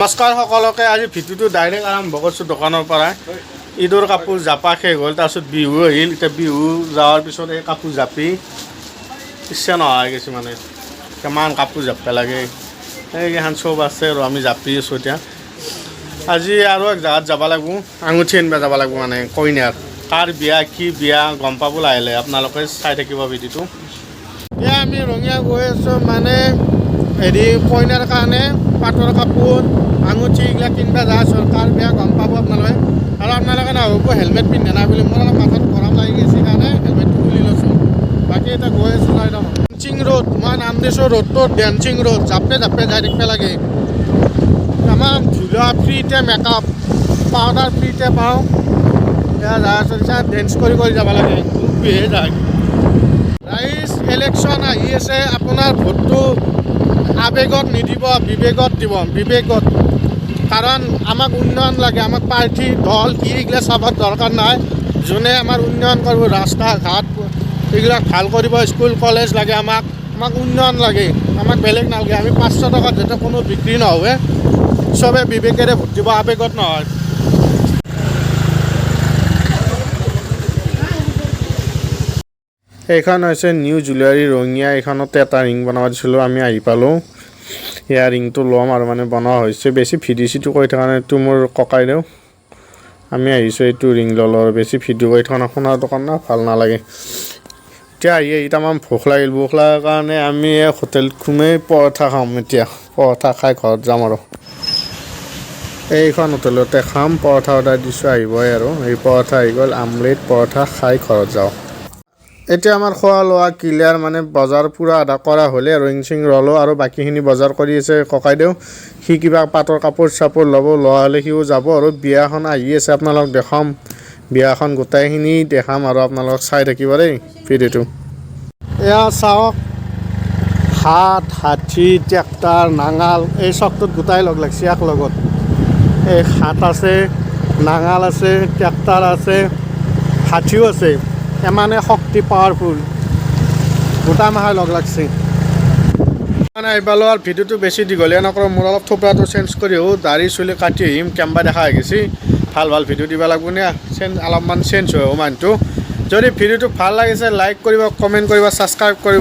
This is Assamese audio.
নমস্কাৰ সকলোকে আজি ভিডিঅ'টো ডাইৰেক্ট আৰম্ভ কৰিছোঁ দোকানৰ পৰা ঈদৰ কাপোৰ জাপা শেষ হ'ল তাৰপিছত বিহু আহিল এতিয়া বিহু যোৱাৰ পিছত এই কাপোৰ জাপি ইচ্ছা নোহোৱা হৈ গৈছে মানে কিমান কাপোৰ জাপিব লাগে এইকেইখন চব আছে আৰু আমি জাপি আছোঁ এতিয়া আজি আৰু এক জেগাত যাব লাগিব আঙুঠি আনিব যাব লাগিব মানে কইনাৰ কাৰ বিয়া কি বিয়া গম পাব লাহে আপোনালোকে চাই থাকিব ভিডিঅ'টো এতিয়া আমি ৰঙিয়া গৈ আছোঁ মানে হেৰি কইনাৰ কাৰণে পাটৰ কাপোৰ আঙুঠি এইবিলাক কিনিব যায় চৰকাৰ বেয়া গম পাব আপোনালোকে আৰু আপোনালোকে নাভাবিব হেলমেট পিন্ধে নাই বুলি মোৰ অলপ মাথাত গৰম লাগি গৈছে কাৰণে হেলমেটটো খুলি লৈছোঁ বাকী এতিয়া গৈ আছোঁ একদম ডেন্সিং ৰোড মই নাম দিছোঁ ৰোডটো ডেন্সিং ৰোড জাপে জাপে যাই থাকিব লাগে আমাৰ ঝুলা ফ্ৰীতে মেকআপ পাউডাৰ ফ্ৰীতে পাওঁ এয়া যাই চলিছে ডেন্স কৰি কৰি যাব লাগে বিহে যায় ৰাইজ ইলেকশ্যন আহি আছে আপোনাৰ ভোটটো আবেগত নিদিব বিবেকত দিব বিবেকত কাৰণ আমাক উন্নয়ন লাগে আমাক প্ৰাৰ্থী দল কি এইগিলা চাবৰ দৰকাৰ নাই যোনে আমাৰ উন্নয়ন কৰিব ৰাস্তা ঘাট এইবিলাক ভাল কৰিব স্কুল কলেজ লাগে আমাক উন্নয়ন লাগে আমাক বেলেগ নালাগে আমি 500 টকাত যাতে কোনো বিক্ৰী নহয় চবে বিবেকেৰে ভোট দিব আবেগত নহয় এইখন হৈছে নিউ জুৱেলাৰী ৰঙিয়া এইখনতে এটা ৰিং বনাব দিছিলোঁ আমি আহি পালোঁ এয়া ৰিংটো ল'ম আৰু মানে বনোৱা হৈছে বেছি ভিডিঅ' চিডিঅ' কৰি থকা এইটো মোৰ ককাই দেওঁ আমি আহিছোঁ এইটো ৰিং ল'লোঁ আৰু বেছি ভিডিঅ' কৰি থকা সোণাৰ দোকান না ভাল নালাগে এতিয়া আহি তাৰমান ভোক লাগিল ভোক লগাৰ কাৰণে আমি হোটেলত সোমাই পৰঠা খাম এতিয়া পৰঠা খাই ঘৰত যাম আৰু এইখন হোটেলতে খাম পৰঠা অৰ্ডাৰ দিছোঁ আহিবই আৰু এই পৰঠা আহি গ'ল আমলেট পৰঠা খাই ঘৰত যাওঁ এতিয়া আমাৰ খোৱা লোৱা ক্লিয়াৰ মানে বজাৰ পূৰা আধা কৰা হ'লে ৰিং চিং ল'লোঁ আৰু বাকীখিনি বজাৰ কৰি আছে ককাইদেউ সি কিবা পাটৰ কাপোৰ চাপোৰ লোৱা হ'লে সিও যাব আৰু বিয়াখন আহি আছে আপোনালোক দেখাম বিয়াখন গোটাইখিনি দেখাম আৰু আপোনালোক চাই থাকিব দেই ভিডিঅ'টো এয়া চাওক হাত হাতী ট্ৰেক্টাৰ নাঙাল এই চকটোত গোটাই লগ লাগছে এক লগত এই হাত আছে নাঙাল আছে ট্ৰেক্টাৰ আছে হাতীও আছে এমানে শক্তি পাৱাৰফুল গোটা মাহে লগ লাগছে মানে এইবাৰ আৰু ভিডিঅ'টো বেছি দীঘলীয়া নকৰোঁ মোৰ অলপ থোপৰাটো চেঞ্জ কৰি দাড়ি চুলি কাটি আহিম কেম্বা দেখা হৈ গৈছে ভাল ভিডিঅ' দিব লাগিব নে অলপমান চেঞ্জ হৈ মানুহটো যদি ভিডিঅ'টো ভাল লাগিছে লাইক কৰিব কমেণ্ট কৰিব ছাবস্ক্ৰাইব কৰিব